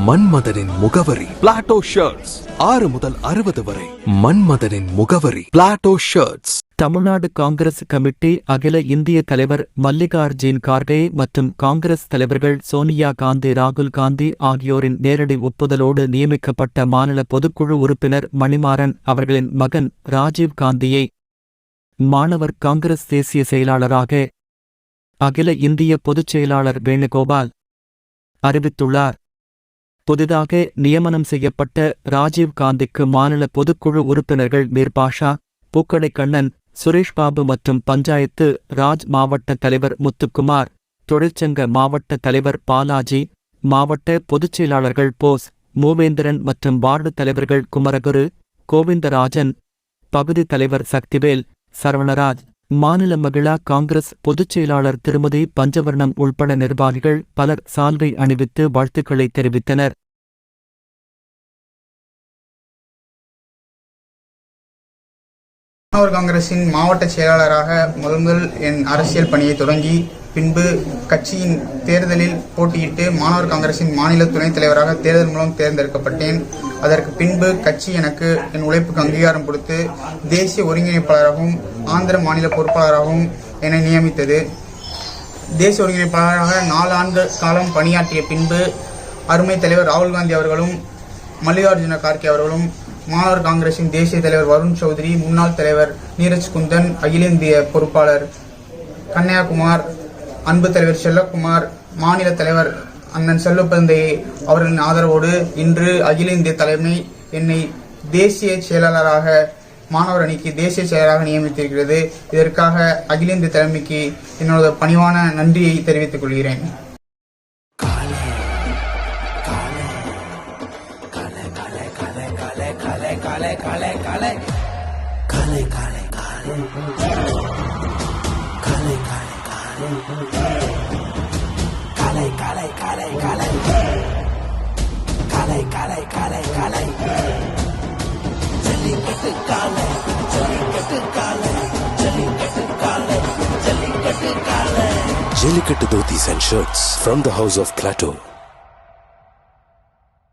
மன்மதனின் முகவரி Plato shirts 6 முதல் 60 வரை. மன்மதனின் முகவரி Plato shirts. Tamil Nadu Congress committee அகில இந்திய தலைவர் மல்லிகார்ஜுன் கார்கே மற்றும் காங்கிரஸ் தலைவர்கள் சோனியா காந்தி, ராகுல் காந்தி ஆகியோரின் நேரடி ஒப்புதலோடு நியமிக்கப்பட்ட மாநில பொதுக்குழு உறுப்பினர் மணிமாறன் அவர்களின் மகன் ராஜீவ் காந்தியை மாணவர் காங்கிரஸ் தேசிய செயலாளராக அகில இந்திய பொதுச் செயலாளர் வேணுகோபால் அறிவித்துள்ளார். புதிதாக நியமனம் செய்யப்பட்ட ராஜீவ் காந்திக்கு மாநில பொதுக்குழு உறுப்பினர்கள் மீர்பாஷா, பூக்கடை கண்ணன், சுரேஷ் பாபு மற்றும் பஞ்சாயத்து ராஜ் மாவட்ட தலைவர் முத்துக்குமார், தொழிற்சங்க மாவட்ட தலைவர் பாலாஜி, மாவட்ட பொதுச் செயலாளர்கள் போஸ், மூவேந்திரன் மற்றும் வார்டு தலைவர்கள் குமரகுரு, கோவிந்தராஜன், பகுதி தலைவர் சக்திவேல், சரவணராஜ், மாநில மகிழா காங்கிரஸ் பொதுச் செயலாளர் திருமதி பஞ்சவர்ணம் உள்பட நிர்வாகிகள் பலர் சால்வை அணிவித்து வாழ்த்துக்களை தெரிவித்தனர். மாணவர் காங்கிரசின் மாவட்ட செயலாளராக முதல் என் அரசியல் பணியை தொடங்கி பின்பு கட்சியின் தேர்தலில் போட்டியிட்டு மாணவர் காங்கிரசின் மாநில துணைத் தலைவராக தேர்தல் மூலம் தேர்ந்தெடுக்கப்பட்டேன். அதற்கு பின்பு கட்சி எனக்கு என் உழைப்புக்கு அங்கீகாரம் கொடுத்து தேசிய ஒருங்கிணைப்பாளராகவும் ஆந்திர மாநில பொறுப்பாளராகவும் என்னை நியமித்தது. தேசிய ஒருங்கிணைப்பாளராக 4 ஆண்டு காலம் பணியாற்றிய பின்பு அருமை தலைவர் ராகுல் காந்தி அவர்களும் மல்லிகார்ஜுன கார்கே அவர்களும், மாணவர் காங்கிரசின் தேசிய தலைவர் வருண் சௌத்ரி, முன்னாள் தலைவர் நீரஜ் குந்தன், அகில இந்திய பொறுப்பாளர் கன்னியாகுமார், அன்பு தலைவர் செல்லக்குமார், மாநில தலைவர் அண்ணன் செல்வப்பந்தை அவர்களின் ஆதரவோடு இன்று அகில இந்திய தலைமை என்னை தேசிய செயலாளராக மாணவர் அணிக்கு தேசிய செயலராக நியமித்திருக்கிறது. இதற்காக அகில இந்திய தலைமைக்கு என்னோட பணிவான நன்றியை தெரிவித்துக் கொள்கிறேன். Jellicate dhotis and shirts from the house of Plateau.